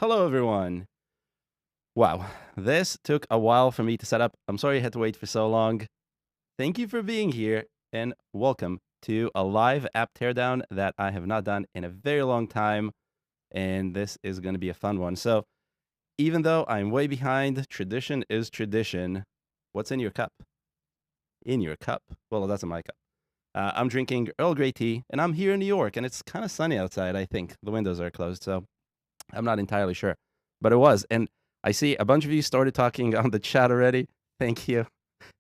Hello, everyone. Wow, this took a while for me to set up. I'm sorry I had to wait for so long. Thank you for being here, and welcome to a live app teardown that I have not done in a very long time, and this is going to be a fun one. So, even though I'm way behind, tradition is tradition. What's in your cup? In your cup? Well, that's in my cup. I'm drinking Earl Grey tea, and I'm here in New York, and it's kind of sunny outside, I think. The windows are closed, so I'm not entirely sure, but it was. And I see a bunch of you started talking on the chat already. Thank you.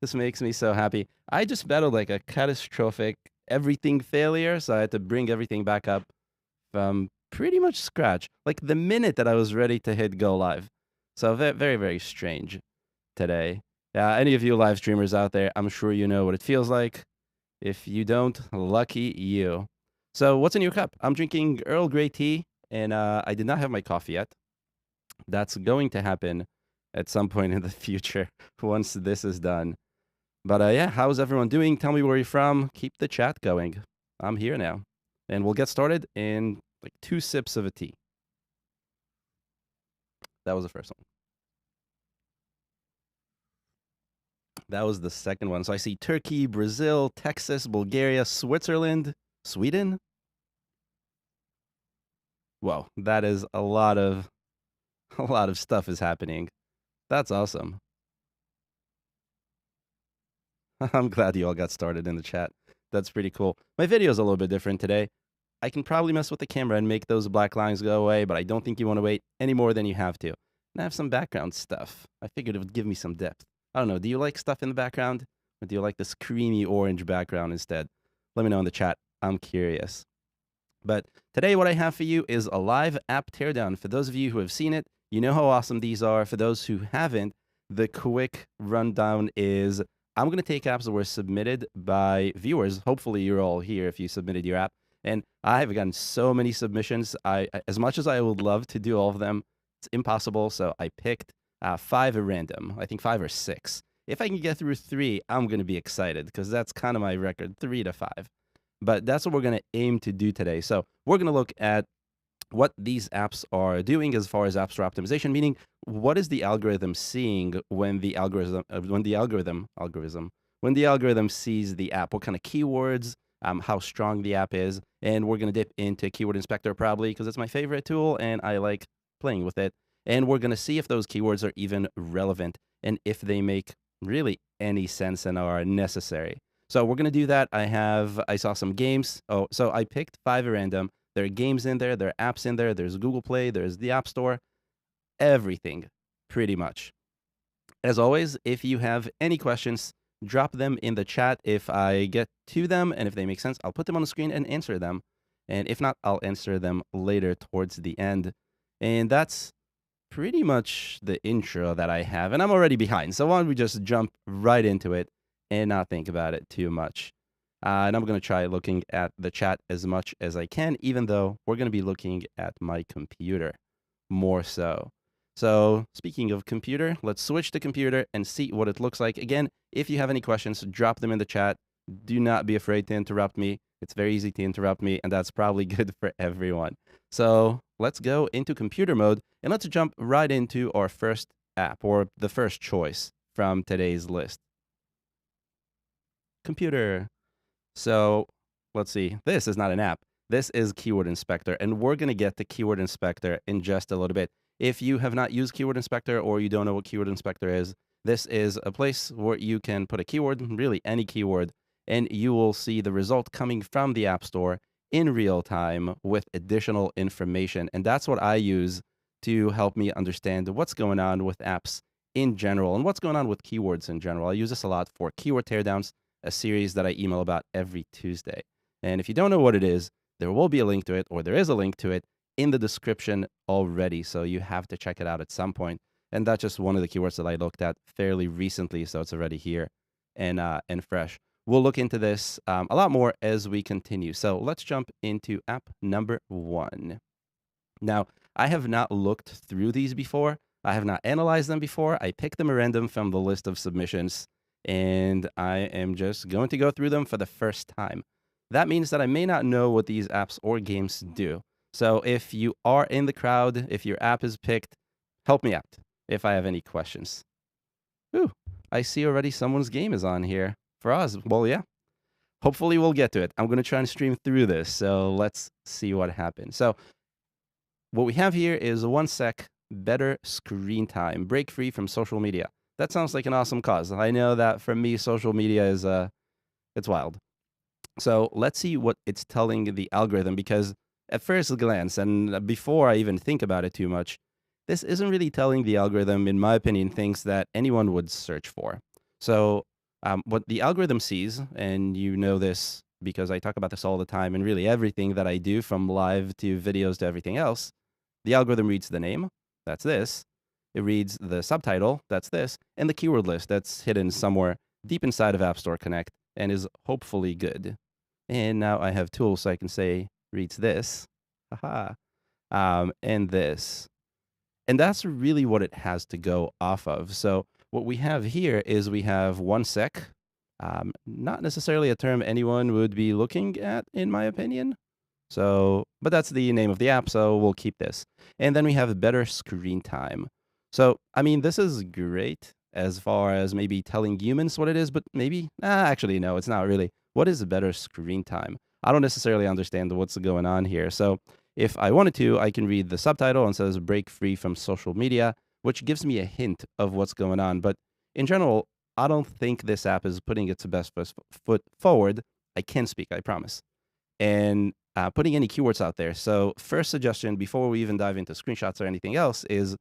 This makes me so happy. I just battled like a catastrophic everything failure, so I had to bring everything back up from pretty much scratch, like the minute that I was ready to hit go live. So very, very strange today. Any of you live streamers out there, I'm sure you know what it feels like. If you don't, lucky you. So what's in your cup? I'm drinking Earl Grey tea, and I did not have my coffee yet. That's going to happen at some point in the future once this is done. But yeah, how's everyone doing? Tell me where you're from. Keep the chat going. I'm here now. And we'll get started in like 2 sips of a tea. That was the first one. That was the second one. So I see Turkey, Brazil, Texas, Bulgaria, Switzerland, Sweden. Whoa, that is a lot of stuff is happening. That's awesome. I'm glad you all got started in the chat. That's pretty cool. My video is a little bit different today. I can probably mess with the camera and make those black lines go away, but I don't think you want to wait any more than you have to. And I have some background stuff. I figured it would give me some depth. I don't know, do you like stuff in the background? Or do you like this creamy orange background instead? Let me know in the chat. I'm curious. But today what I have for you is a live app teardown. For those of you who have seen it, you know how awesome these are. For those who haven't, the quick rundown is I'm going to take apps that were submitted by viewers. Hopefully you're all here if you submitted your app. And I have gotten so many submissions. As much as I would love to do all of them, it's impossible. So I picked 5 at random. I think 5 or 6. If I can get through 3, I'm going to be excited because that's kind of my record, 3 to 5. But that's what we're going to aim to do today. So we're going to look at what these apps are doing as far as App Store optimization, meaning what is the algorithm seeing when the algorithm sees the app, what kind of keywords, how strong the app is, and we're going to dip into Keyword Inspector probably because it's my favorite tool and I like playing with it. And we're going to see if those keywords are even relevant and if they make really any sense and are necessary. So we're going to do that. I saw some games. So I picked 5 at random. There are games in there. There are apps in there. There's Google Play. There's the App Store. Everything, pretty much. As always, if you have any questions, drop them in the chat. If I get to them and if they make sense, I'll put them on the screen and answer them. And if not, I'll answer them later towards the end. And that's pretty much the intro that I have. And I'm already behind. So why don't we just jump right into it and not think about it too much. And I'm going to try looking at the chat as much as I can, even though we're going to be looking at my computer more so. So speaking of computer, let's switch to computer and see what it looks like. Again, if you have any questions, drop them in the chat. Do not be afraid to interrupt me. It's very easy to interrupt me, and that's probably good for everyone. So let's go into computer mode, and let's jump right into our first app, or the first choice from today's list. Computer. So let's see. This is not an app. This is Keyword Inspector, and we're going to get to Keyword Inspector in just a little bit. If you have not used Keyword Inspector or you don't know what Keyword Inspector is, this is a place where you can put a keyword, really any keyword, and you will see the result coming from the App Store in real time with additional information. And that's what I use to help me understand what's going on with apps in general and what's going on with keywords in general. I use this a lot for keyword teardowns, a series that I email about every Tuesday. And if you don't know what it is, there will be a link to it, or there is a link to it in the description already. So you have to check it out at some point. And that's just one of the keywords that I looked at fairly recently. So it's already here and fresh. We'll look into this a lot more as we continue. So let's jump into app number 1. Now, I have not looked through these before. I have not analyzed them before. I picked them at random from the list of submissions, and I am just going to go through them for the first time. That means that I may not know what these apps or games do. So if you are in the crowd, if your app is picked, help me out if I have any questions. Ooh, I see already someone's game is on here for us. Well, yeah. Hopefully we'll get to it. I'm going to try and stream through this, so let's see what happens. So what we have here is 1 sec better screen time, break free from social media. That sounds like an awesome cause. I know that for me, social media is it's wild. So let's see what it's telling the algorithm, because at first glance, and before I even think about it too much, this isn't really telling the algorithm, in my opinion, things that anyone would search for. So what the algorithm sees, and you know this because I talk about this all the time, and really everything that I do, from live to videos to everything else, the algorithm reads the name, that's this. It reads the subtitle, that's this, and the keyword list that's hidden somewhere deep inside of App Store Connect and is hopefully good. And now I have tools, so I can say reads this, haha, and this. And that's really what it has to go off of. So what we have here is we have 1 sec, not necessarily a term anyone would be looking at, in my opinion. So, but that's the name of the app, so we'll keep this. And then we have better screen time. So, I mean, this is great as far as maybe telling humans what it is, but maybe, actually, no, it's not really. What is better screen time? I don't necessarily understand what's going on here. So, if I wanted to, I can read the subtitle and says break free from social media, which gives me a hint of what's going on. But in general, I don't think this app is putting its best foot forward. I can speak, I promise. And putting any keywords out there. So first suggestion, before we even dive into screenshots or anything else, is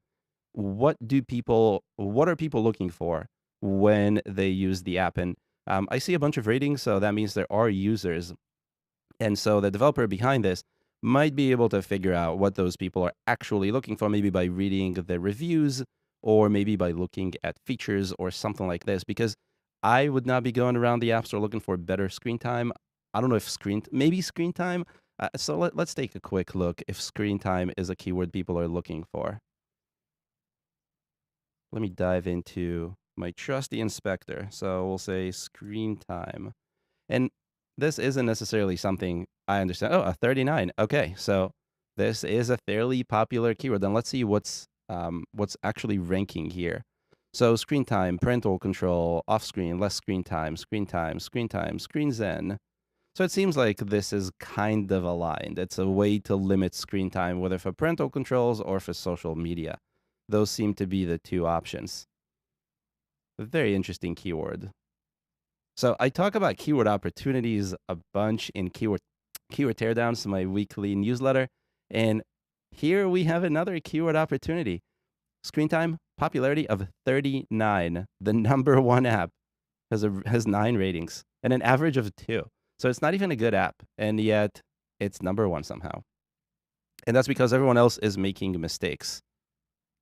what are people looking for when they use the app? And I see a bunch of ratings, so that means there are users. And so the developer behind this might be able to figure out what those people are actually looking for, maybe by reading the reviews or maybe by looking at features or something like this, because I would not be going around the App Store looking for better screen time. I don't know if maybe screen time. So let's take a quick look if screen time is a keyword people are looking for. Let me dive into my trusty inspector. So we'll say screen time. And this isn't necessarily something I understand. Oh, a 39. Okay, so this is a fairly popular keyword. Then let's see what's actually ranking here. So screen time, parental control, off screen, less screen time, screen time, screen time, screen zen. So it seems like this is kind of aligned. It's a way to limit screen time, whether for parental controls or for social media. Those seem to be the two options. A very interesting keyword. So I talk about keyword opportunities a bunch in keyword teardowns, my weekly newsletter. And here we have another keyword opportunity. Screen time, popularity of 39. The number one app has 9 ratings and an average of 2. So it's not even a good app, and yet it's number 1 somehow. And that's because everyone else is making mistakes.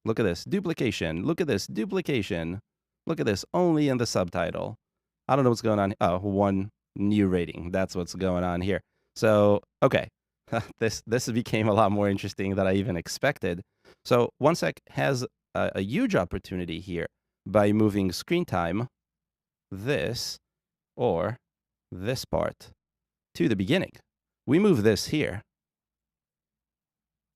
Look at this, duplication. Look at this, duplication. Look at this, only in the subtitle. I don't know what's going on. Oh, 1 new rating. That's what's going on here. So, okay. This became a lot more interesting than I even expected. So 1 sec has a huge opportunity here by moving screen time, this, or this part, to the beginning. We move this here.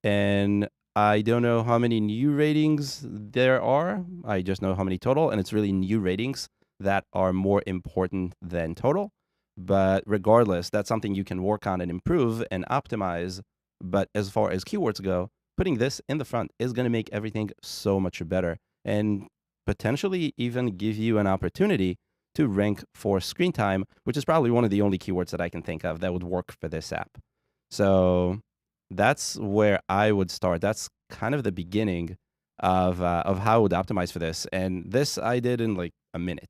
And I don't know how many new ratings there are. I just know how many total, and it's really new ratings that are more important than total. But regardless, that's something you can work on and improve and optimize. But as far as keywords go, putting this in the front is going to make everything so much better and potentially even give you an opportunity to rank for screen time, which is probably one of the only keywords that I can think of that would work for this app. So that's where I would start. That's kind of the beginning of how I would optimize for this. And this I did in like a minute.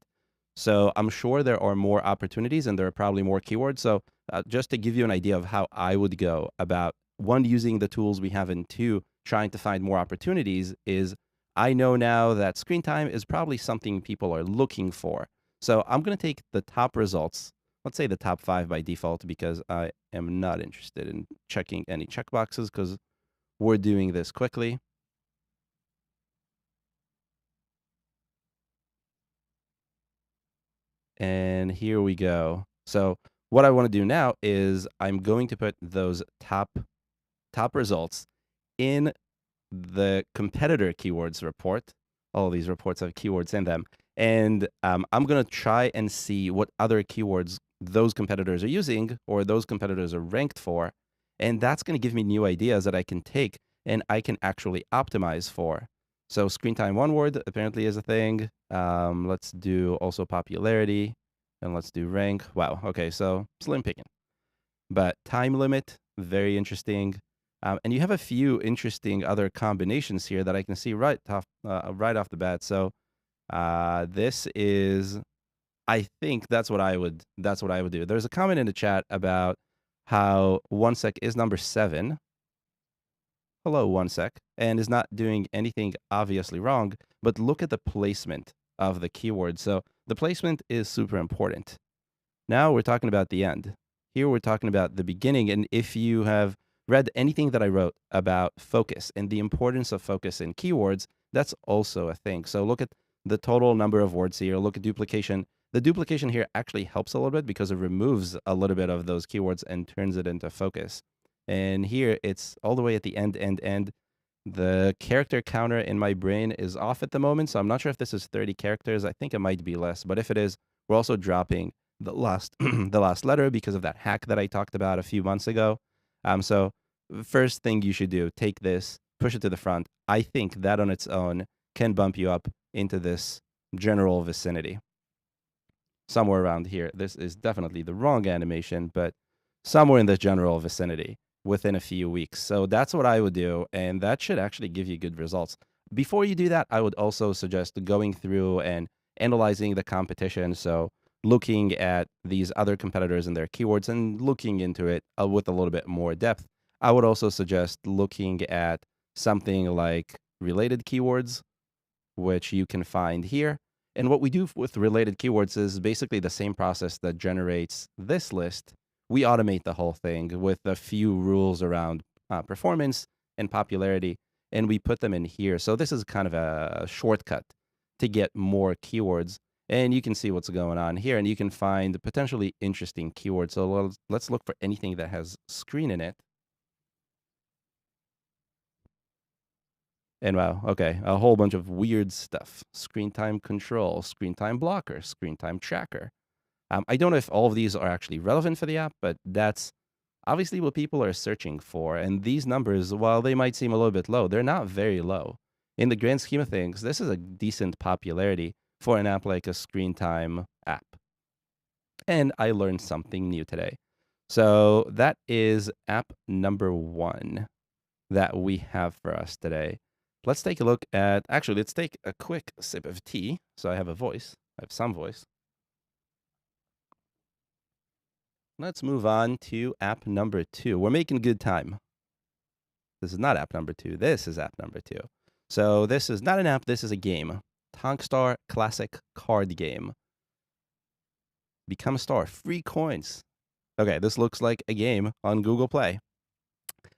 So I'm sure there are more opportunities and there are probably more keywords. So just to give you an idea of how I would go about, 1, using the tools we have, and 2, trying to find more opportunities, is I know now that screen time is probably something people are looking for. So I'm going to take the top results. Let's say the top 5 by default, because I am not interested in checking any checkboxes because we're doing this quickly. And here we go. So what I want to do now is I'm going to put those top top results in the competitor keywords report. All of these reports have keywords in them. And I'm going to try and see what other keywords those competitors are using or those competitors are ranked for. And that's going to give me new ideas that I can take and I can actually optimize for. So screen time one word apparently is a thing. Let's do also popularity and let's do rank. Wow. Okay. So slim picking. But time limit, very interesting. And you have a few interesting other combinations here that I can see right off the bat. So this is, I think that's what I would do. There's a comment in the chat about how 1sec is number 7. Hello, 1sec, and is not doing anything obviously wrong, but look at the placement of the keyword. So the placement is super important. Now we're talking about the end. Here we're talking about the beginning, and if you have read anything that I wrote about focus and the importance of focus in keywords, that's also a thing. So look at the total number of words here, look at duplication. The duplication here actually helps a little bit because it removes a little bit of those keywords and turns it into focus. And here it's all the way at the end. The character counter in my brain is off at the moment, so I'm not sure if this is 30 characters. I think it might be less, but if it is, we're also dropping the last the last letter because of that hack that I talked about a few months ago. So first thing you should do, take this, push it to the front. I think that on its own can bump you up into this general vicinity. Somewhere around here. This is definitely the wrong animation, but somewhere in this general vicinity within a few weeks. So that's what I would do, and that should actually give you good results. Before you do that, I would also suggest going through and analyzing the competition. So looking at these other competitors and their keywords and looking into it with a little bit more depth. I would also suggest looking at something like related keywords, which you can find here. And what we do with related keywords is basically the same process that generates this list. We automate the whole thing with a few rules around performance and popularity, and we put them in here. So this is kind of a shortcut to get more keywords, and you can see what's going on here, and you can find potentially interesting keywords. So let's look for anything that has screen in it. And wow, okay, a whole bunch of weird stuff. Screen time control, screen time blocker, screen time tracker. I don't know if all of these are actually relevant for the app, but that's obviously what people are searching for. And these numbers, while they might seem a little bit low, they're not very low. In the grand scheme of things, this is a decent popularity for an app like a screen time app. And I learned something new today. So that is app number 1 that we have for us today. Let's take a look at, actually, let's take a quick sip of tea. So I have a voice, I have some voice. Let's move on to app number 2. We're making good time. This is not app number 2. This is app number 2. So this is not an app. This is a game. Tonkstar Classic Card Game. Become a star. Free coins. Okay, this looks like a game on Google Play.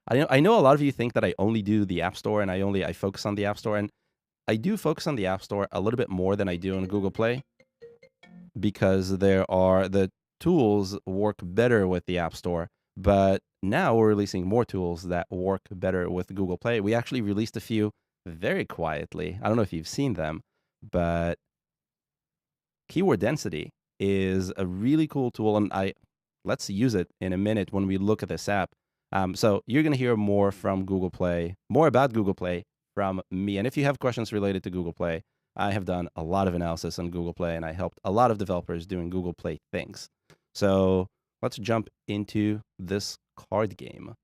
I know a lot of you think that I only do the App Store and I focus on the App Store. And I do focus on the App Store a little bit more than I do on Google Play because the tools work better with the App Store, but now we're releasing more tools that work better with Google Play. We actually released a few very quietly. I don't know if you've seen them, but keyword density is a really cool tool, and let's use it in a minute when we look at this app. So you're going to hear more from Google Play, more about Google Play from me. And if you have questions related to Google Play, I have done a lot of analysis on Google Play, and I helped a lot of developers doing Google Play things. So let's jump into this card game.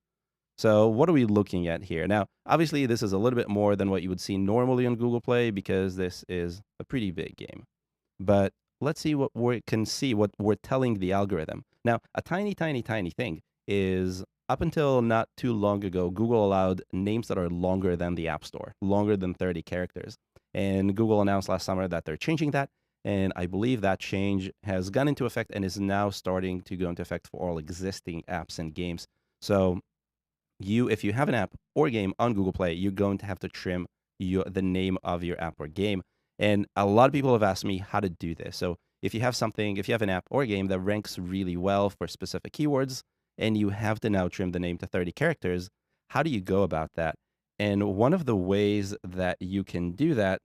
So what are we looking at here? Now, obviously, this is a little bit more than what you would see normally on Google Play because this is a pretty big game. But let's see what we can see, what we're telling the algorithm. Now, a tiny, tiny, tiny thing is up until not too long ago, Google allowed names that are longer than the App Store, longer than 30 characters. And Google announced last summer that they're changing that. And I believe that change has gone into effect and is now starting to go into effect for all existing apps and games. So if you have an app or game on Google Play, you're going to have to trim the name of your app or game. And a lot of people have asked me how to do this. So if you have an app or game that ranks really well for specific keywords, and you have to now trim the name to 30 characters, how do you go about that? And one of the ways that you can do that,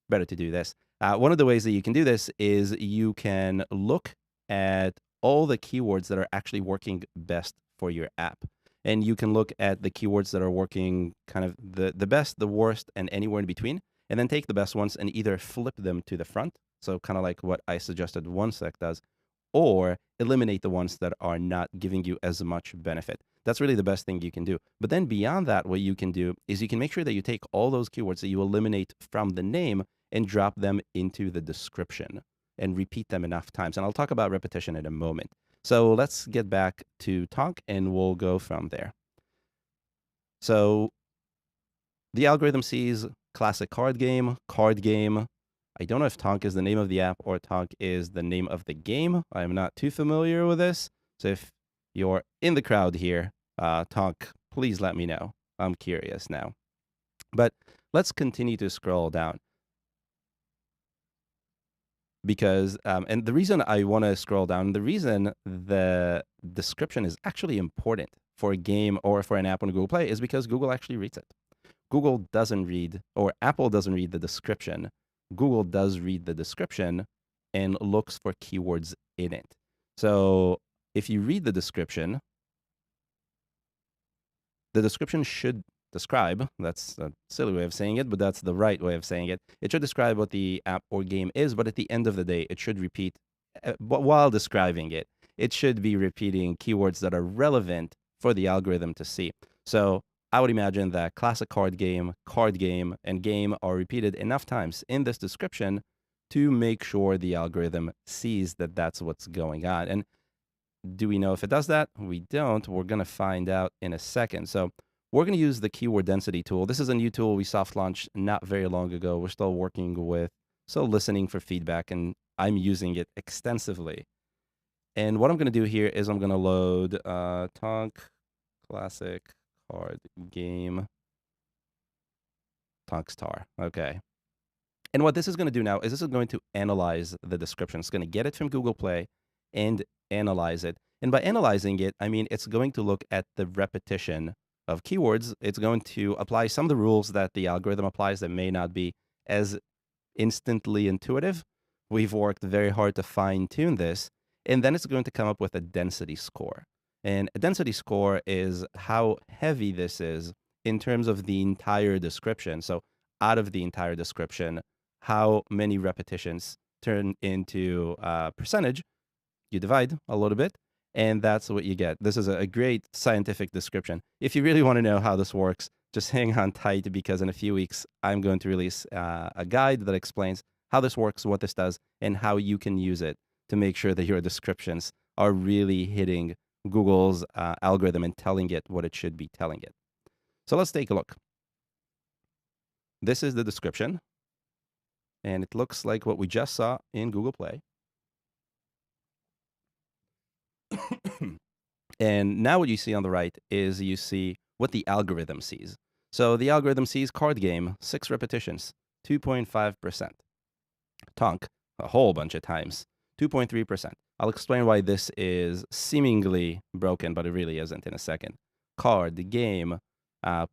better to do this. One of the ways that you can do this is you can look at all the keywords that are actually working best for your app. And you can look at the keywords that are working kind of the best, the worst, and anywhere in between. And then take the best ones and either flip them to the front. So kind of like what I suggested OneSec does, or eliminate the ones that are not giving you as much benefit. That's really the best thing you can do. But then beyond that, what you can do is you can make sure that you take all those keywords that you eliminate from the name and drop them into the description and repeat them enough times. And I'll talk about repetition in a moment. So let's get back to talk and we'll go from there. So the algorithm sees classic card game. I don't know if Tonk is the name of the app or Tonk is the name of the game. I'm not too familiar with this. So if you're in the crowd here, Tonk, please let me know. I'm curious now. But let's continue to scroll down. Because, and the reason I want to scroll down, the reason the description is actually important for a game or for an app on Google Play is because Google actually reads it. Google doesn't read, or Apple doesn't read the description. Google does read the description and looks for keywords in it. So if you read the description should describe, that's a silly way of saying it, but that's the right way of saying it. It should describe what the app or game is, but at the end of the day, it should repeat, but while describing it, it should be repeating keywords that are relevant for the algorithm to see. So I would imagine that classic card game, and game are repeated enough times in this description to make sure the algorithm sees that that's what's going on. And do we know if it does that? We don't. We're going to find out in a second. So we're going to use the keyword density tool. This is a new tool we soft launched not very long ago. We're still working with, so listening for feedback, and I'm using it extensively. And what I'm going to do here is I'm going to load Tonk classic card game Tonk star. Okay. And what this is going to do now is this is going to analyze the description. It's going to get it from Google Play and analyze it. And by analyzing it, I mean it's going to look at the repetition of keywords. It's going to apply some of the rules that the algorithm applies that may not be as instantly intuitive. We've worked very hard to fine-tune this. And then it's going to come up with a density score. And a density score is how heavy this is in terms of the entire description. So out of the entire description, how many repetitions turn into percentage. You divide a little bit, and that's what you get. This is a great scientific description. If you really want to know how this works, just hang on tight, because in a few weeks, I'm going to release a guide that explains how this works, what this does, and how you can use it to make sure that your descriptions are really hitting Google's algorithm and telling it what it should be telling it. So let's take a look. This is the description, and it looks like what we just saw in Google Play. And now what you see on the right is you see what the algorithm sees. So the algorithm sees card game, 6 repetitions, 2.5%. Tonk, a whole bunch of times, 2.3%. I'll explain why this is seemingly broken, but it really isn't in a second. Card, game,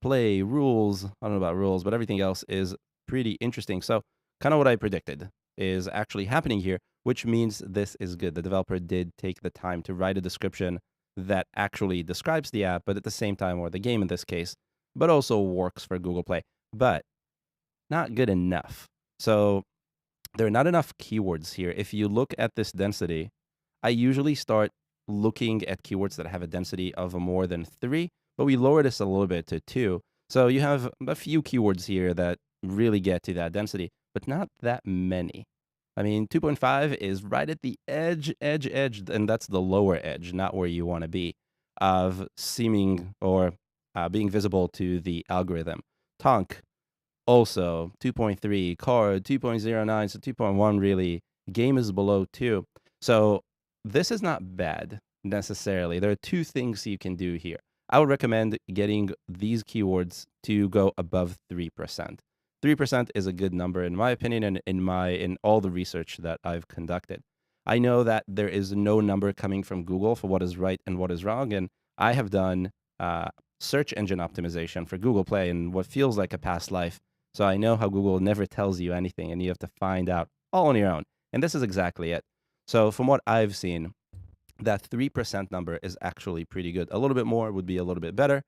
play, rules. I don't know about rules, but everything else is pretty interesting. So kind of what I predicted is actually happening here, which means this is good. The developer did take the time to write a description that actually describes the app, but at the same time, or the game in this case, but also works for Google Play, but not good enough. So there are not enough keywords here. If you look at this density, I usually start looking at keywords that have a density of more than 3, but we lower this a little bit to 2. So you have a few keywords here that really get to that density, but not that many. I mean, 2.5 is right at the edge, and that's the lower edge, not where you want to be, of seeming or being visible to the algorithm. Tonk, also 2.3, card 2.09, so 2.1 really. Game is below 2. So this is not bad necessarily. There are 2 things you can do here. I would recommend getting these keywords to go above 3%. 3% is a good number in my opinion, and in all the research that I've conducted. I know that there is no number coming from Google for what is right and what is wrong, and I have done search engine optimization for Google Play in what feels like a past life. So I know how Google never tells you anything and you have to find out all on your own. And this is exactly it. So from what I've seen, that 3% number is actually pretty good. A little bit more would be a little bit better.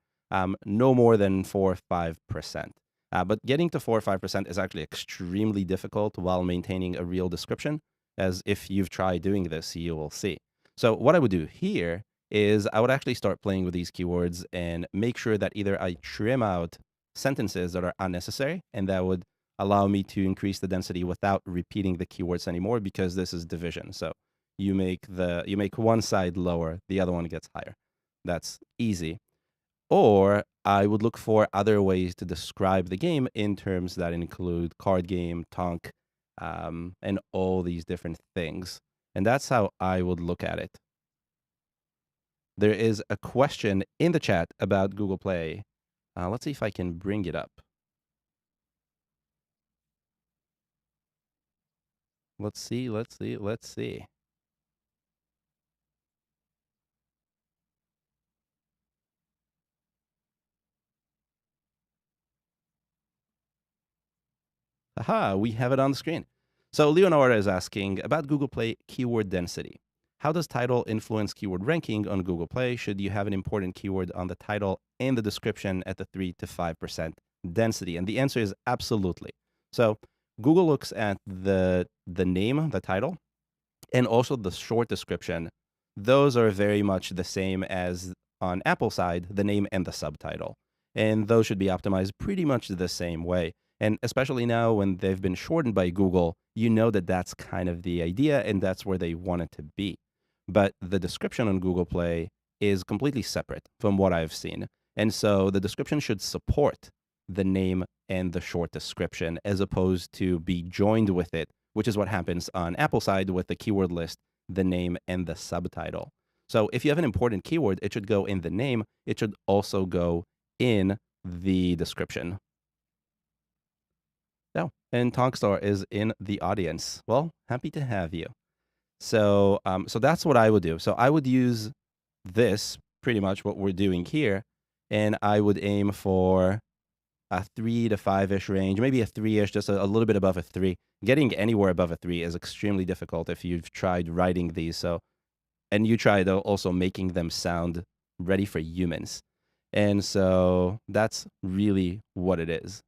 No more than 4 or 5%. But getting to 4 or 5% is actually extremely difficult while maintaining a real description, as if you've tried doing this, you will see. So what I would do here is I would actually start playing with these keywords and make sure that either I trim out sentences that are unnecessary, and that would allow me to increase the density without repeating the keywords anymore, because this is division. So you make one side lower, the other one gets higher. That's easy. Or I would look for other ways to describe the game in terms that include card game, tonk, and all these different things. And that's how I would look at it. There is a question in the chat about Google Play. Let's see if I can bring it up. Let's see. Aha, we have it on the screen. So Leonora is asking about Google Play keyword density. How does title influence keyword ranking on Google Play? Should you have an important keyword on the title and the description at the 3 to 5% density? And the answer is absolutely. So Google looks at the name, the title, and also the short description. Those are very much the same as on Apple side, the name and the subtitle. And those should be optimized pretty much the same way. And especially now when they've been shortened by Google, you know that that's kind of the idea and that's where they want it to be. But the description on Google Play is completely separate from what I've seen. And so the description should support the name and the short description as opposed to be joined with it, which is what happens on Apple side with the keyword list, the name, and the subtitle. So if you have an important keyword, it should go in the name. It should also go in the description. Oh, and Tonkstar is in the audience. Well, happy to have you. So, so that's what I would do. So I would use this, pretty much what we're doing here, and I would aim for a 3 to 5-ish range, maybe a 3-ish, just a little bit above a 3. Getting anywhere above a 3 is extremely difficult if you've tried writing these. So, and you tried also making them sound ready for humans. And so that's really what it is.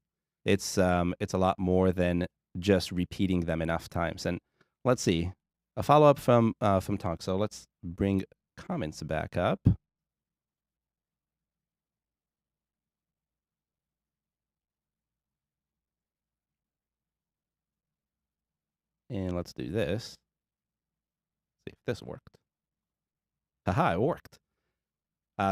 It's a lot more than just repeating them enough times. And let's see, a follow-up from Tonk. So let's bring comments back up. And let's do this. See if this worked. Haha, it worked.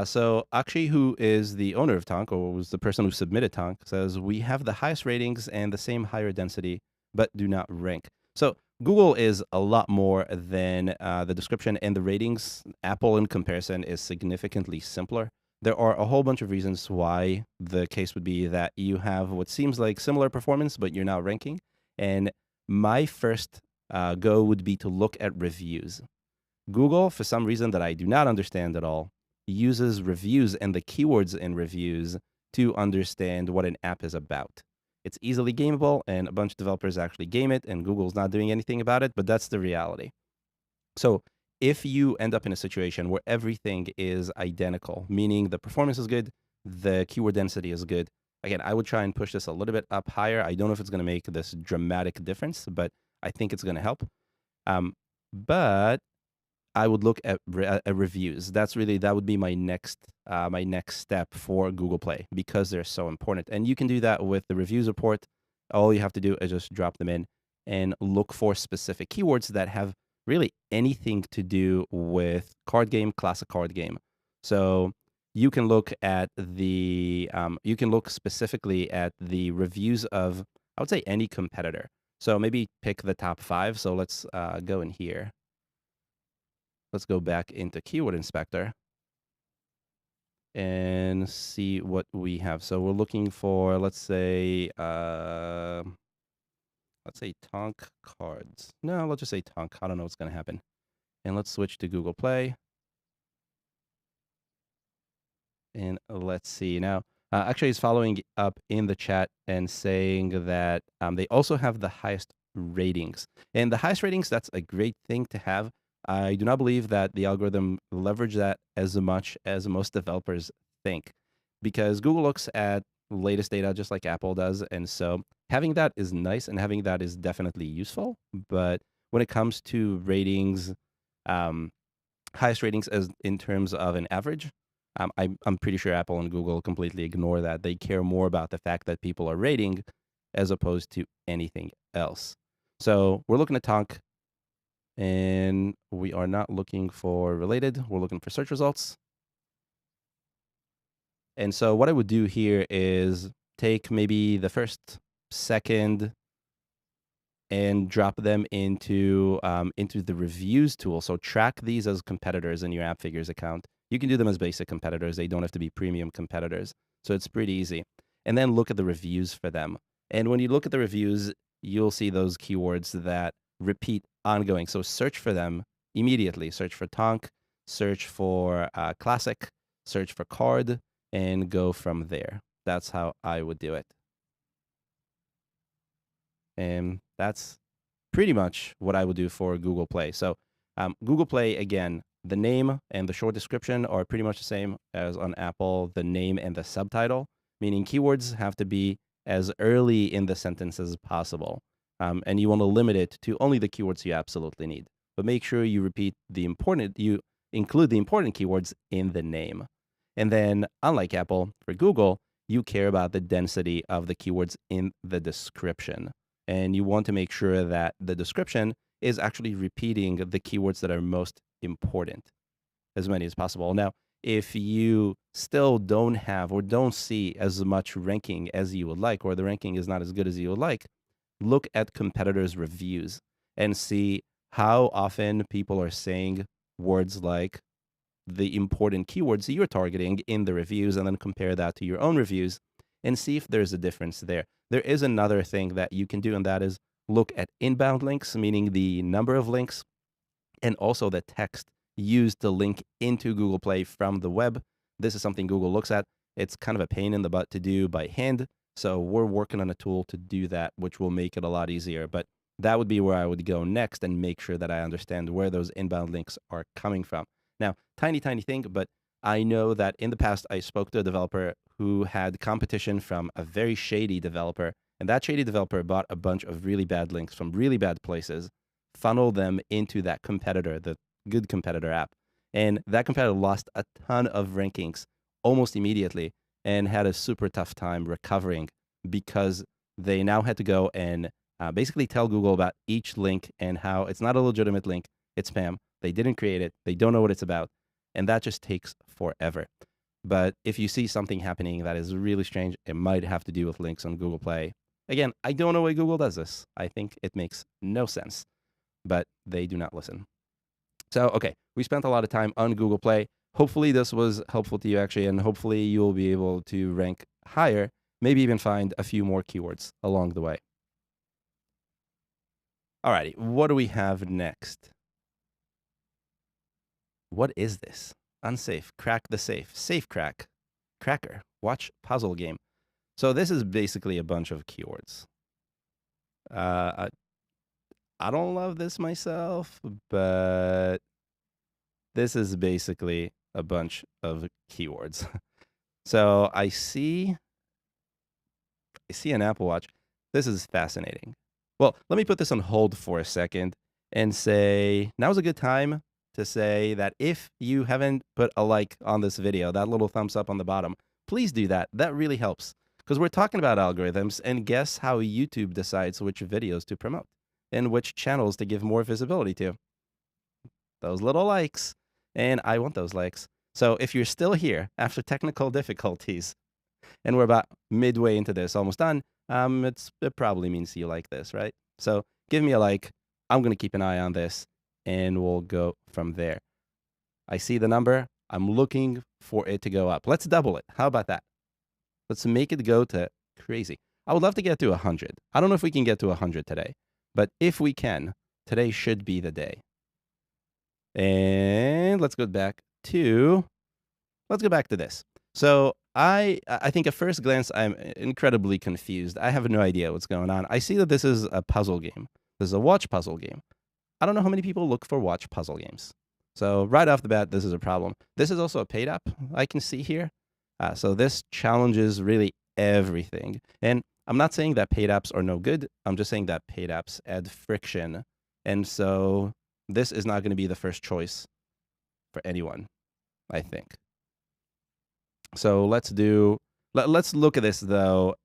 So Akshay, who is the owner of Tonk, or was the person who submitted Tonk, says, we have the highest ratings and the same higher density, but do not rank. So Google is a lot more than the description and the ratings. Apple, in comparison, is significantly simpler. There are a whole bunch of reasons why the case would be that you have what seems like similar performance, but you're not ranking. And my first go would be to look at reviews. Google, for some reason that I do not understand at all, uses reviews and the keywords in reviews to understand what an app is about. It's easily gameable, and a bunch of developers actually game it, and Google's not doing anything about it, but that's the reality. So if you end up in a situation where everything is identical, meaning the performance is good, the keyword density is good, again, I would try and push this a little bit up higher. I don't know if it's going to make this dramatic difference, but I think it's going to help. But I would look at reviews. That would be my next step for Google Play, because they're so important. And you can do that with the reviews report. All you have to do is just drop them in and look for specific keywords that have really anything to do with card game, classic card game. So you can look at you can look specifically at the reviews of, I would say, any competitor. So maybe pick the top 5. So let's go in here. Let's go back into Keyword Inspector and see what we have. So we're looking for, let's say Tonk cards. No, let's just say Tonk. I don't know what's going to happen. And let's switch to Google Play. And let's see now. Actually, he's following up in the chat and saying that they also have the highest ratings. And the highest ratings, that's a great thing to have. I do not believe that the algorithm leverage that as much as most developers think, because Google looks at latest data just like Apple does. And so having that is nice and having that is definitely useful. But when it comes to ratings, um, highest ratings as in terms of an average, I'm pretty sure Apple and Google completely ignore that. They care more about the fact that people are rating as opposed to anything else. So we're looking at Tonk, and we are not looking for related. We're looking for search results. And so what I would do here is take maybe the first, second, and drop them into the reviews tool. So track these as competitors in your Appfigures account. You can do them as basic competitors. They don't have to be premium competitors. So it's pretty easy. And then look at the reviews for them. And when you look at the reviews, you'll see those keywords that repeat ongoing. So search for them immediately. Search for Tonk, search for Classic, search for Card, and go from there. That's how I would do it. And that's pretty much what I would do for Google Play. So Google Play, again, the name and the short description are pretty much the same as on Apple, the name and the subtitle, meaning keywords have to be as early in the sentence as possible. And you want to limit it to only the keywords you absolutely need. But make sure you you include the important keywords in the name. And then, unlike Apple, for Google, you care about the density of the keywords in the description. And you want to make sure that the description is actually repeating the keywords that are most important, as many as possible. Now, if you still don't have or don't see as much ranking as you would like, or the ranking is not as good as you would like, look at competitors' reviews and see how often people are saying words like the important keywords you're targeting in the reviews, and then compare that to your own reviews and see if there's a difference there. There is another thing that you can do, and that is look at inbound links, meaning the number of links, and also the text used to link into Google Play from the web. This is something Google looks at. It's kind of a pain in the butt to do by hand. So we're working on a tool to do that, which will make it a lot easier. But that would be where I would go next and make sure that I understand where those inbound links are coming from. Now, tiny thing, but I know that in the past I spoke to a developer who had competition from a very shady developer, and that shady developer bought a bunch of really bad links from really bad places, funneled them into that competitor, the good competitor app. And that competitor lost a ton of rankings almost immediately and had a super tough time recovering because they now had to go and basically tell Google about each link and how it's not a legitimate link, it's spam. They didn't create it. They don't know what it's about. And that just takes forever. But if you see something happening that is really strange, it might have to do with links on Google Play. Again, I don't know why Google does this. I think it makes no sense, but they do not listen. So, okay, we spent a lot of time on Google Play. Hopefully this was helpful to you, actually, and hopefully you'll be able to rank higher, maybe even find a few more keywords along the way. Alrighty, what do we have next? What is this? Unsafe. Crack the safe. Safe crack. Cracker. Watch puzzle game. So this is basically a bunch of keywords. I don't love this myself, but this is basically a bunch of keywords. So I see an Apple Watch. This is fascinating. Well, let me put this on hold for a second and say, now's a good time to say that if you haven't put a like on this video, that little thumbs up on the bottom, please do that. That really helps, because we're talking about algorithms, and guess how YouTube decides which videos to promote and which channels to give more visibility to? Those little likes. And I want those likes. So if you're still here after technical difficulties, and we're about midway into this, almost done, it probably means you like this, right? So give me a like. I'm going to keep an eye on this, and we'll go from there. I see the number. I'm looking for it to go up. Let's double it. How about that? Let's make it go to crazy. I would love to get to 100. I don't know if we can get to 100 today, but if we can, today should be the day. And let's go back to this. So I think at first glance I'm incredibly confused. I have no idea what's going on. I see that this is a puzzle game. This is a watch puzzle game. I don't know how many people look for watch puzzle games. So right off the bat, this is a problem. This is also a paid app I can see here. So this challenges really everything. And I'm not saying that paid apps are no good. I'm just saying that paid apps add friction. And so this is not going to be the first choice for anyone, I think. So let's look at this though.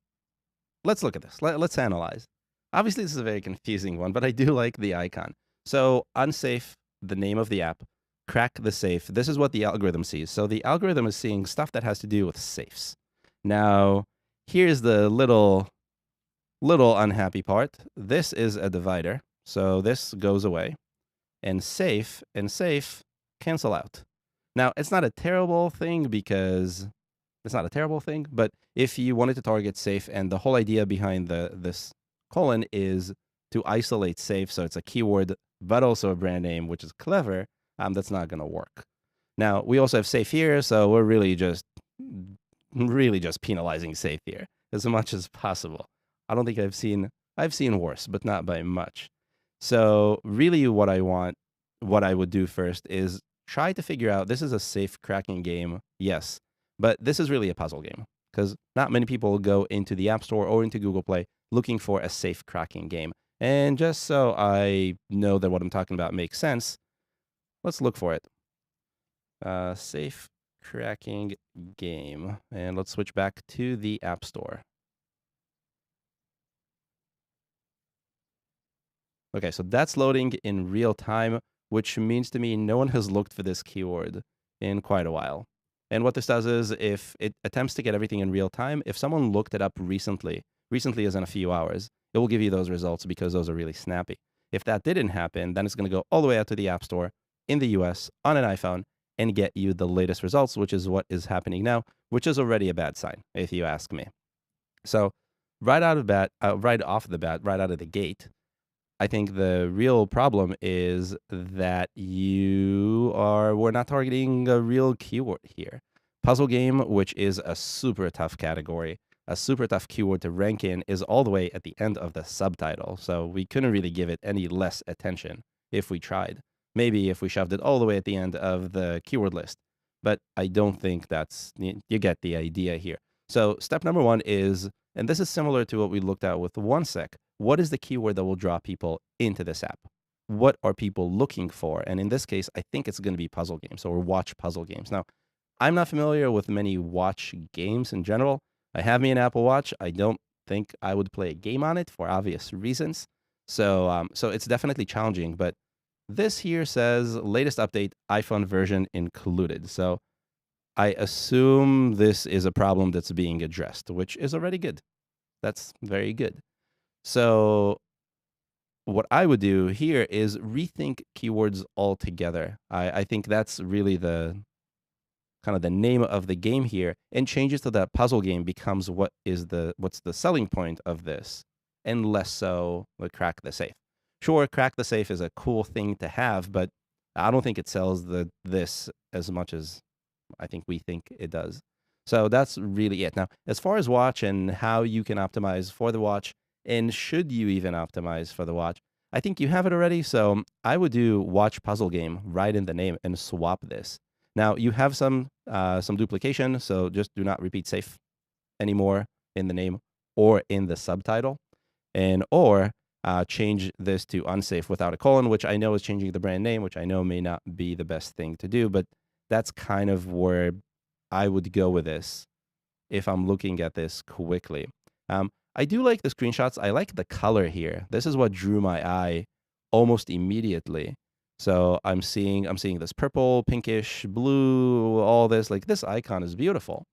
Let's look at this. Let's analyze. Obviously, this is a very confusing one, but I do like the icon. So unsafe, the name of the app, crack the safe. This is what the algorithm sees. So the algorithm is seeing stuff that has to do with safes. Now, here's the little unhappy part. This is a divider. So this goes away. And safe cancel out. Now, it's not a terrible thing because it's not a terrible thing, but if you wanted to target safe, and the whole idea behind this colon is to isolate safe, so it's a keyword, but also a brand name, which is clever, that's not going to work. Now, we also have safe here, so we're really just penalizing safe here as much as possible. I don't think I've seen worse, but not by much. So really what I would do first is try to figure out, this is a safe cracking game, yes, but this is really a puzzle game because not many people go into the App Store or into Google Play looking for a safe cracking game. And just so I know that what I'm talking about makes sense, let's look for it. Safe cracking game. And let's switch back to the App Store. Okay, so that's loading in real time, which means to me no one has looked for this keyword in quite a while. And what this does is if it attempts to get everything in real time, if someone looked it up recently as in a few hours, it will give you those results because those are really snappy. If that didn't happen, then it's going to go all the way out to the App Store in the US on an iPhone and get you the latest results, which is what is happening now, which is already a bad sign, if you ask me. So right off the gate, I think the real problem is that we're not targeting a real keyword here. Puzzle game, which is a super tough category, a super tough keyword to rank in, is all the way at the end of the subtitle. So we couldn't really give it any less attention if we tried. Maybe if we shoved it all the way at the end of the keyword list. But I don't think you get the idea here. So step number one is, and this is similar to what we looked at with OneSec, what is the keyword that will draw people into this app? What are people looking for? And in this case, I think it's going to be puzzle games or watch puzzle games. Now, I'm not familiar with many watch games in general. I have me an Apple Watch. I don't think I would play a game on it for obvious reasons. So it's definitely challenging. But this here says latest update, iPhone version included. So I assume this is a problem that's being addressed, which is already good. That's very good. So what I would do here is rethink keywords altogether. I think that's really the kind of the name of the game here, and changes to that puzzle game becomes what's the selling point of this, and less so like crack the safe. Sure, crack the safe is a cool thing to have, but I don't think it sells this as much as I think we think it does. So that's really it. Now, as far as watch and how you can optimize for the watch, and should you even optimize for the watch, I think you have it already. So I would do watch puzzle game right in the name and swap this. Now you have some duplication, so just do not repeat safe anymore in the name or in the subtitle, or change this to unsafe without a colon, which I know is changing the brand name, which I know may not be the best thing to do, but that's kind of where I would go with this if I'm looking at this quickly. I do like the screenshots. I like the color here. This is what drew my eye almost immediately. So I'm seeing this purple, pinkish, blue, all this. Like, this icon is beautiful.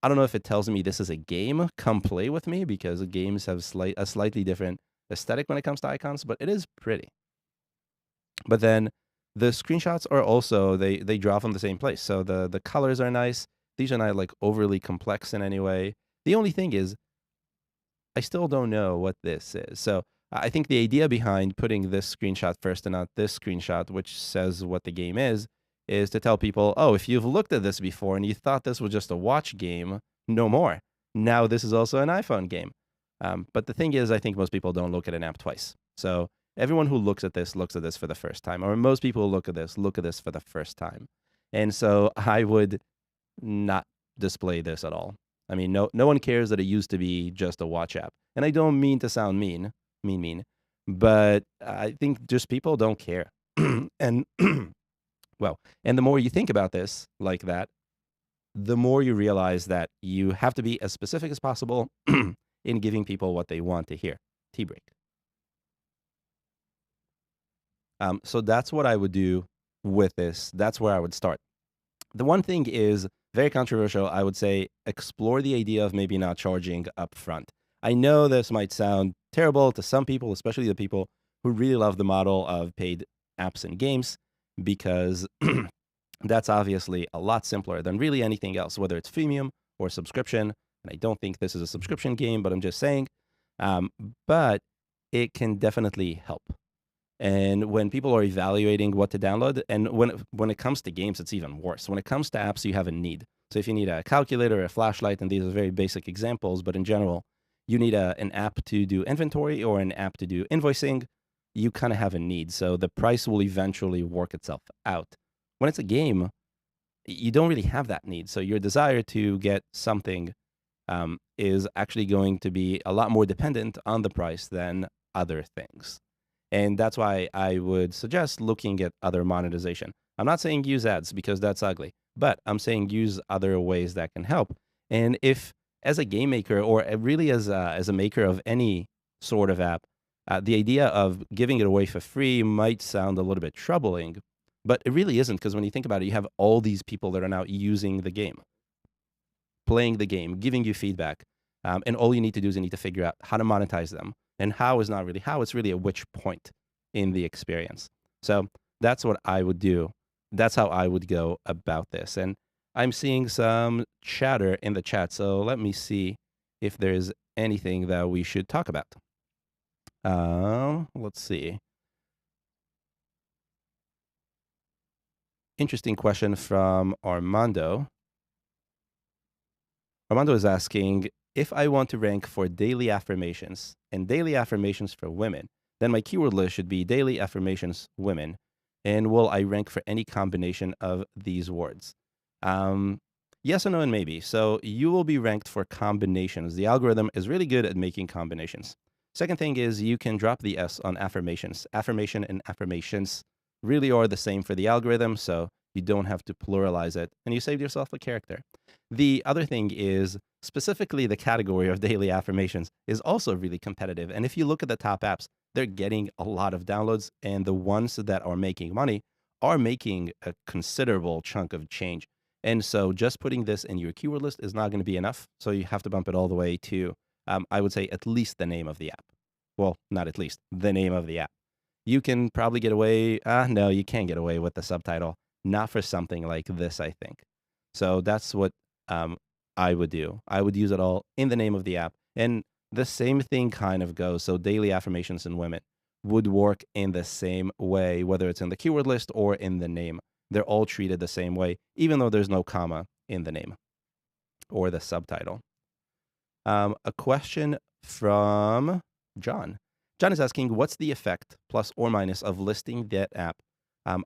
I don't know if it tells me this is a game. Come play with me, because games have a slightly different aesthetic when it comes to icons, but it is pretty. But then the screenshots are also, they draw from the same place. So the colors are nice. These are not like overly complex in any way. The only thing is, I still don't know what this is. So I think the idea behind putting this screenshot first and not this screenshot, which says what the game is is to tell people, oh, if you've looked at this before and you thought this was just a watch game, no more. Now this is also an iPhone game. But the thing is, I think most people don't look at an app twice. So everyone who looks at this for the first time, or most people who look at this for the first time. And so I would not display this at all. I mean, no one cares that it used to be just a watch app. And I don't mean to sound mean, but I think just people don't care. And well, and the more you think about this like that, the more you realize that you have to be as specific as possible in giving people what they want to hear. Tea break. So that's what I would do with this. That's where I would start. The one thing is very controversial. I would say explore the idea of maybe not charging up front. I know this might sound terrible to some people, especially the people who really love the model of paid apps and games, because that's obviously a lot simpler than really anything else, whether it's freemium or subscription. And I don't think this is a subscription game, but I'm just saying. But it can definitely help. And when people are evaluating what to download, and when it comes to games, it's even worse. When it comes to apps, you have a need. So if you need a calculator, a flashlight, and these are very basic examples, but in general, you need an app to do inventory or an app to do invoicing, you kind of have a need. So the price will eventually work itself out. When it's a game, you don't really have that need. So your desire to get something is actually going to be a lot more dependent on the price than other things. And that's why I would suggest looking at other monetization. I'm not saying use ads because that's ugly, but I'm saying use other ways that can help. And if, as a game maker or really as a maker of any sort of app, the idea of giving it away for free might sound a little bit troubling, but it really isn't, because when you think about it, you have all these people that are now using the game, playing the game, giving you feedback. And all you need to do is you need to figure out how to monetize them. And how is not really how, it's really at which point in the experience. So that's what I would do. That's how I would go about this. And I'm seeing some chatter in the chat. So let me see if there's anything that we should talk about. Let's see. Interesting question from Armando. Armando is asking, if I want to rank for daily affirmations and daily affirmations for women, then my keyword list should be daily affirmations women. And will I rank for any combination of these words? Yes or no and maybe. So you will be ranked for combinations. The algorithm is really good at making combinations. Second thing is you can drop the S on affirmations. Affirmation and affirmations really are the same for the algorithm, so you don't have to pluralize it, and you saved yourself a character. The other thing is specifically the category of daily affirmations is also really competitive. And if you look at the top apps, they're getting a lot of downloads, and the ones that are making money are making a considerable chunk of change. And so just putting this in your keyword list is not going to be enough. So you have to bump it all the way to, I would say, at least the name of the app. Well, not at least, the name of the app. You can probably get away, no, you can't get away with the subtitle. Not for something like this, I think. So that's what I would do. I would use it all in the name of the app. And the same thing kind of goes. So daily affirmations in women would work in the same way, whether it's in the keyword list or in the name. They're all treated the same way, even though there's no comma in the name or the subtitle. A question from John. John is asking, what's the effect, plus or minus, of listing that app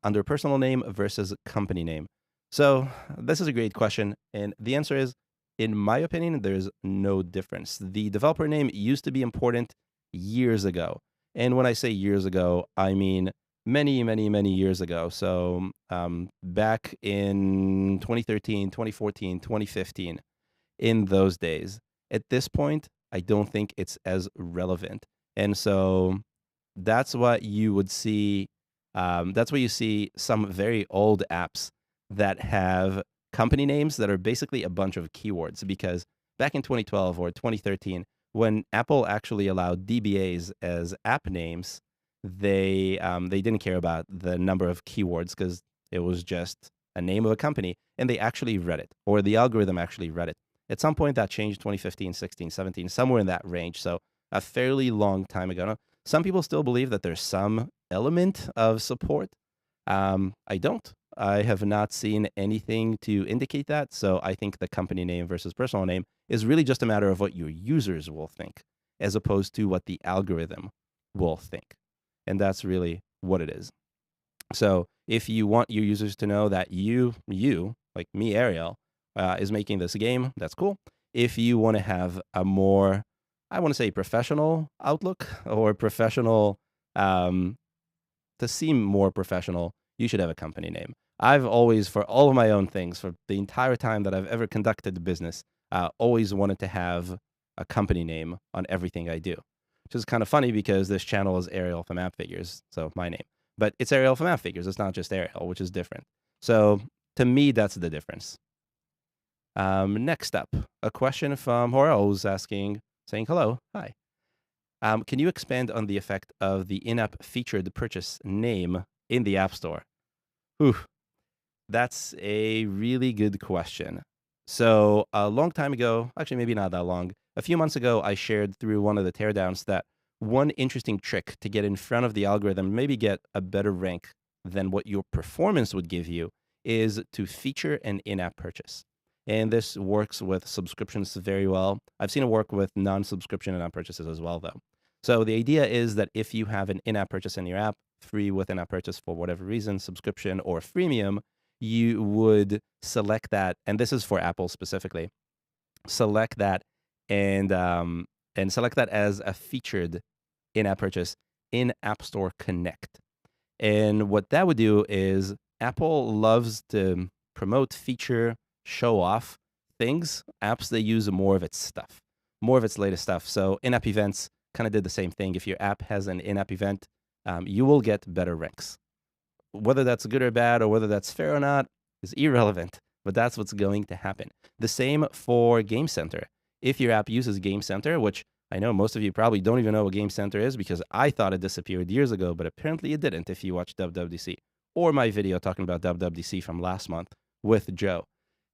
under personal name versus company name? So this is a great question. And the answer is, in my opinion, there's no difference. The developer name used to be important years ago. And when I say years ago, I mean many, many, many years ago. So back in 2013, 2014, 2015, in those days. At this point, I don't think it's as relevant. And so that's what you would see. That's where you see some very old apps that have company names that are basically a bunch of keywords, because back in 2012 or 2013, when Apple actually allowed DBAs as app names, they didn't care about the number of keywords because it was just a name of a company, and they actually read it, or the algorithm actually read it. At some point that changed, 2015, 16, 17, somewhere in that range. So a fairly long time ago. Now, some people still believe that there's some element of support. I don't. I have not seen anything to indicate that. So I think the company name versus personal name is really just a matter of what your users will think, as opposed to what the algorithm will think. And that's really what it is. So if you want your users to know that you, like me, Ariel, is making this game, that's cool. If you want to have a more, I want to say, professional outlook or professional, to seem more professional, you should have a company name. I've always, for all of my own things, for the entire time that I've ever conducted the business, always wanted to have a company name on everything I do, which is kind of funny because this channel is Ariel from Appfigures, so my name. But it's Ariel from Appfigures. It's not just Ariel, which is different. So to me, that's the difference. Next up, a question from Horo, who's asking, saying hello, hi. Can you expand on the effect of the in-app featured purchase name in the App Store? Whew, that's a really good question. So a long time ago, actually maybe not that long, a few months ago, I shared through one of the teardowns that one interesting trick to get in front of the algorithm, maybe get a better rank than what your performance would give you, is to feature an in-app purchase. And this works with subscriptions very well. I've seen it work with non-subscription in-app purchases as well, though. So the idea is that if you have an in-app purchase in your app, free with in-app purchase for whatever reason, subscription or freemium, you would select that, and this is for Apple specifically. Select that and select that as a featured in-app purchase in App Store Connect. And what that would do is Apple loves to promote, feature, show off things, apps that use more of its stuff, more of its latest stuff. So in-app events kind of did the same thing. If your app has an in-app event, you will get better ranks. Whether that's good or bad or whether that's fair or not is irrelevant, but that's what's going to happen. The same for Game Center. If your app uses Game Center, which I know most of you probably don't even know what Game Center is because I thought it disappeared years ago, but apparently it didn't if you watch WWDC or my video talking about WWDC from last month with Joe.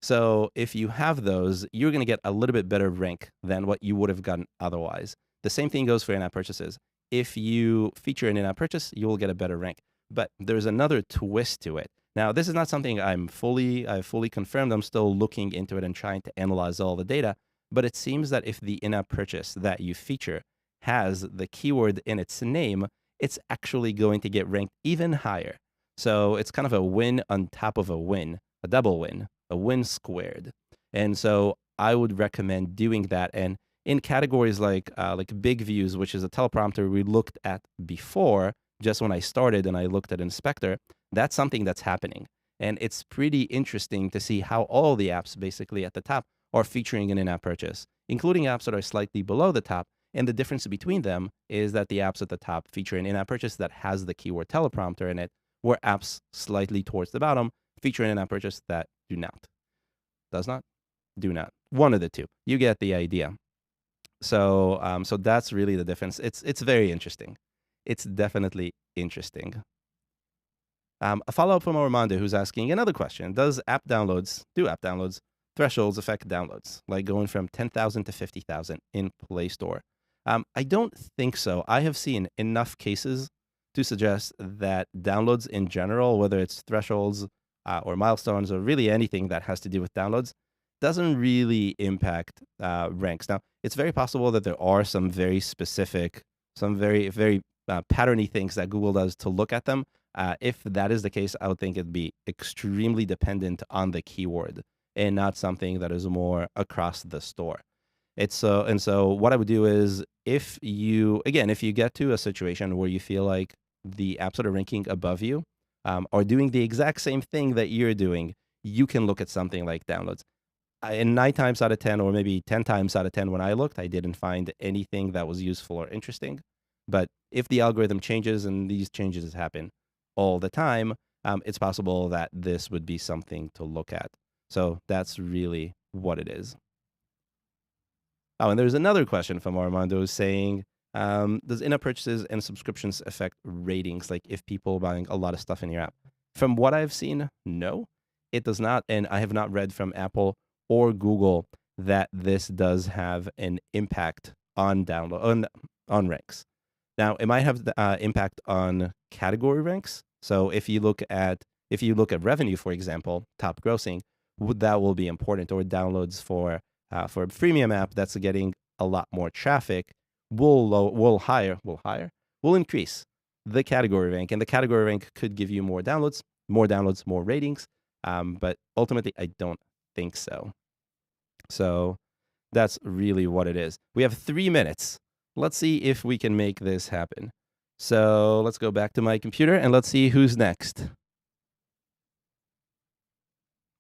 So if you have those, you're going to get a little bit better rank than what you would have gotten otherwise. The same thing goes for in-app purchases. If you feature an in-app purchase, you will get a better rank. But there's another twist to it. Now, this is not something I've fully confirmed. I'm still looking into it and trying to analyze all the data. But it seems that if the in-app purchase that you feature has the keyword in its name, it's actually going to get ranked even higher. So it's kind of a win on top of a win, a double win, a win squared. And so I would recommend doing that. And in categories like big views, which is a teleprompter we looked at before, just when I started and I looked at Inspector, that's something that's happening. And it's pretty interesting to see how all the apps basically at the top are featuring an in-app purchase, including apps that are slightly below the top. And the difference between them is that the apps at the top feature an in-app purchase that has the keyword teleprompter in it, where apps slightly towards the bottom feature an in-app purchase that do not. Does not? Do not. One of the two. You get the idea. So so that's really the difference. It's very interesting. It's definitely interesting. A follow-up from Armando, who's asking another question. Do app downloads thresholds affect downloads, like going from 10,000 to 50,000 in Play Store? I don't think so. I have seen enough cases to suggest that downloads in general, whether it's thresholds or milestones or really anything that has to do with downloads, doesn't really impact ranks. Now, it's very possible that there are some very specific, some very patterny things that Google does to look at them. If that is the case, I would think it'd be extremely dependent on the keyword and not something that is more across the store. And so what I would do is if you get to a situation where you feel like the apps that are ranking above you are doing the exact same thing that you're doing, you can look at something like downloads. And 9 times out of 10, or maybe 10 times out of 10 when I looked, I didn't find anything that was useful or interesting. But if the algorithm changes, and these changes happen all the time, it's possible that this would be something to look at. So that's really what it is. Oh, and there's another question from Armando saying, does in-app purchases and subscriptions affect ratings? Like if people are buying a lot of stuff in your app? From what I've seen, no, it does not. And I have not read from Apple or Google that this does have an impact on download on ranks. Now, it might have the impact on category ranks. So if you look at if you look at revenue, for example, top grossing, that will be important, or downloads for a freemium app that's getting a lot more traffic will increase the category rank, and the category rank could give you more downloads, more ratings. But ultimately, I don't think so. So that's really what it is. We have 3 minutes. Let's see if we can make this happen. So let's go back to my computer and let's see who's next.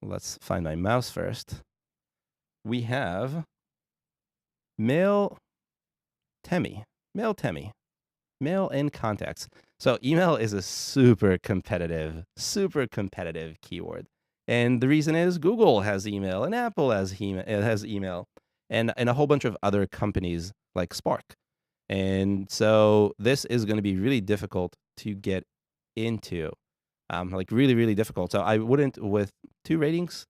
Let's find my mouse first. We have Mail Temi. Mail in contacts. So email is a super competitive keyword. And the reason is Google has email and Apple has email and a whole bunch of other companies like Spark. And so this is going to be really difficult to get into, like really difficult. So I wouldn't, with 2 ratings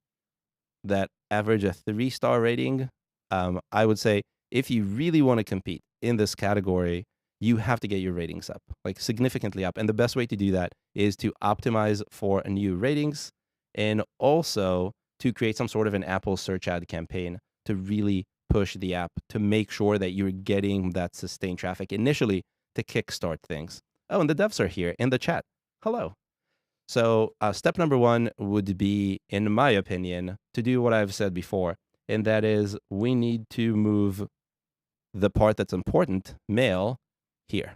that average a 3-star rating, I would say if you really want to compete in this category, you have to get your ratings up, like significantly up. And the best way to do that is to optimize for new ratings, and also to create some sort of an Apple search ad campaign to really push the app to make sure that you're getting that sustained traffic initially to kickstart things. Oh, and the devs are here in the chat. Hello. So step number 1 would be, in my opinion, to do what I've said before, and that is we need to move the part that's important, mail, here.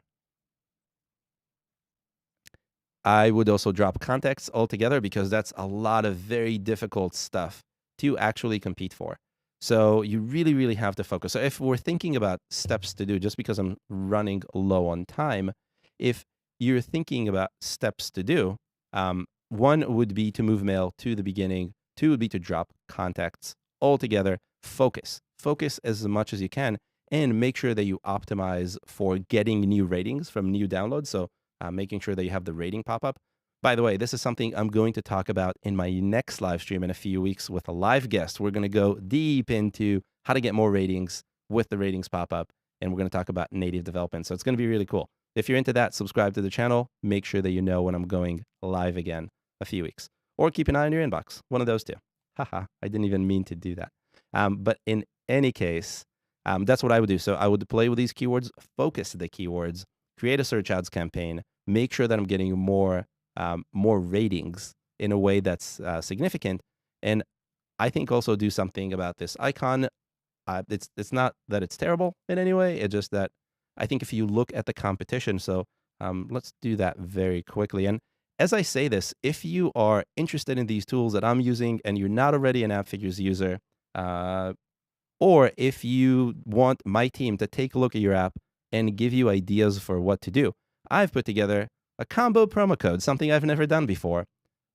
I would also drop contacts altogether because that's a lot of very difficult stuff to actually compete for. So you really have to focus. So if we're thinking about steps to do, just because I'm running low on time, if you're thinking about steps to do, 1 would be to move mail to the beginning. 2 would be to drop contacts altogether. Focus as much as you can, and make sure that you optimize for getting new ratings from new downloads. So making sure that you have the rating pop up. By the way, this is something I'm going to talk about in my next live stream in a few weeks with a live guest. We're going to go deep into how to get more ratings with the ratings pop up, and we're going to talk about native development. So it's going to be really cool. If you're into that, subscribe to the channel. Make sure that you know when I'm going live again a few weeks, or keep an eye on your inbox. One of those two. Haha, I didn't even mean to do that. But in any case, that's what I would do. So I would play with these keywords, focus the keywords, create a search ads campaign, make sure that I'm getting more ratings in a way that's significant. And I think also do something about this icon. It's not that it's terrible in any way. It's just that I think if you look at the competition, so let's do that very quickly. And as I say this, if you are interested in these tools that I'm using and you're not already an Appfigures user, or if you want my team to take a look at your app and give you ideas for what to do, I've put together a combo promo code, something I've never done before.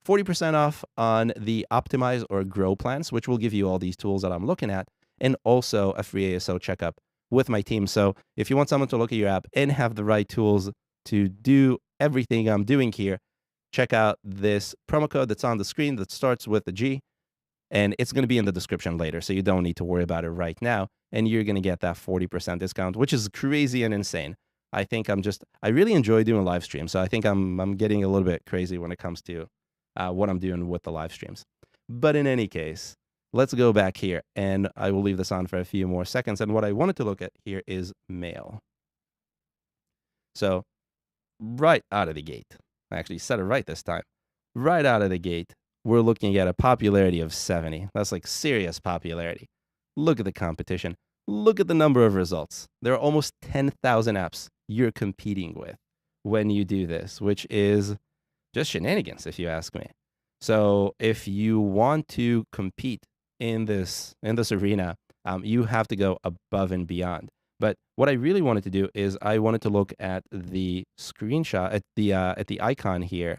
40% off on the Optimize or Grow plans, which will give you all these tools that I'm looking at, and also a free ASO checkup with my team. So if you want someone to look at your app and have the right tools to do everything I'm doing here, check out this promo code that's on the screen that starts with a G, and it's going to be in the description later, so you don't need to worry about it right now, and you're going to get that 40% discount, which is crazy and insane. I think I really enjoy doing live streams, so I think I'm getting a little bit crazy when it comes to what I'm doing with the live streams. But in any case, let's go back here, and I will leave this on for a few more seconds. And what I wanted to look at here is mail. So right out of the gate, I actually said it right this time. Right out of the gate, we're looking at a popularity of 70. That's like serious popularity. Look at the competition. Look at the number of results. There are almost 10,000 apps you're competing with when you do this, which is just shenanigans, if you ask me. So if you want to compete in this arena, you have to go above and beyond. But what I really wanted to do is I wanted to look at the screenshot, at the icon here.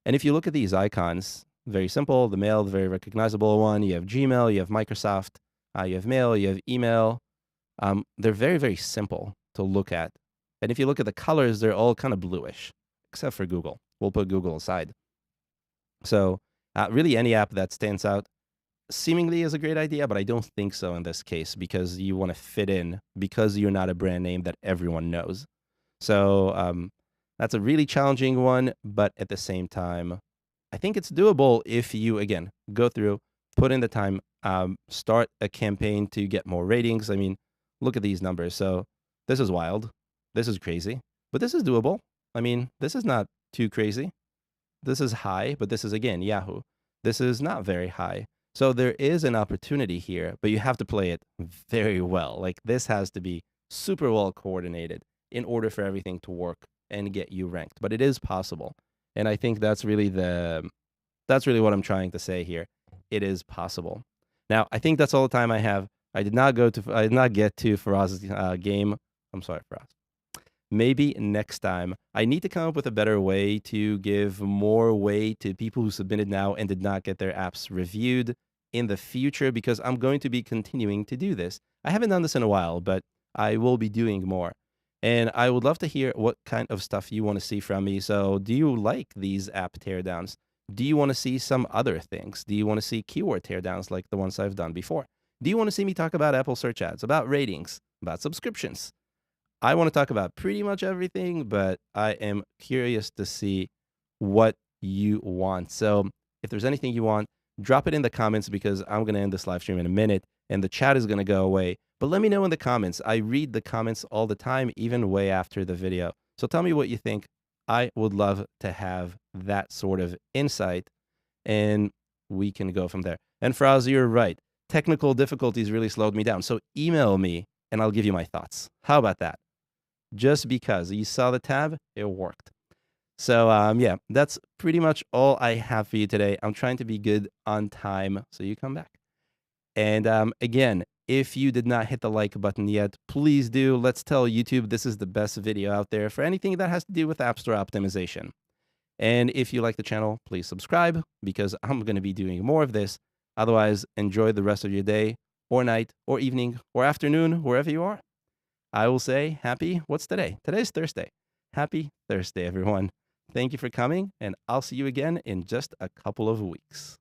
And if you look at these icons, very simple. The mail, the very recognizable one. You have Gmail, you have Microsoft, you have mail, you have email. They're very simple to look at. And if you look at the colors, they're all kind of bluish, except for Google. We'll put Google aside. So really any app that stands out seemingly is a great idea, but I don't think so in this case, because you want to fit in, because you're not a brand name that everyone knows. So that's a really challenging one, but at the same time, I think it's doable if you, again, go through, put in the time, start a campaign to get more ratings. I mean, look at these numbers. So this is wild. This is crazy, but this is doable. I mean, this is not too crazy. This is high, but this is, again, Yahoo. This is not very high. So there is an opportunity here, but you have to play it very well. Like, this has to be super well coordinated in order for everything to work and get you ranked. But it is possible. And I think that's really what I'm trying to say here. It is possible. Now, I think that's all the time I have. I did not get to Faraz's game. I'm sorry, Faraz. Maybe next time. I need to come up with a better way to give more weight to people who submitted now and did not get their apps reviewed in the future, because I'm going to be continuing to do this. I haven't done this in a while, but I will be doing more. And I would love to hear what kind of stuff you want to see from me. So do you like these app teardowns? Do you want to see some other things? Do you want to see keyword teardowns like the ones I've done before? Do you want to see me talk about Apple search ads, about ratings, about subscriptions? I want to talk about pretty much everything, but I am curious to see what you want. So if there's anything you want, drop it in the comments, because I'm going to end this live stream in a minute and the chat is going to go away. But let me know in the comments. I read the comments all the time, even way after the video. So tell me what you think. I would love to have that sort of insight, and we can go from there. And Faraz, you're right. Technical difficulties really slowed me down. So email me and I'll give you my thoughts. How about that? Just because you saw the tab, it worked. So yeah, that's pretty much all I have for you today. I'm trying to be good on time, so you come back. And again, if you did not hit the like button yet, please do. Let's tell YouTube this is the best video out there for anything that has to do with App Store optimization. And if you like the channel, please subscribe, because I'm going to be doing more of this. Otherwise, enjoy the rest of your day or night or evening or afternoon, wherever you are. I will say happy, what's today? Today's Thursday. Happy Thursday, everyone. Thank you for coming, and I'll see you again in just a couple of weeks.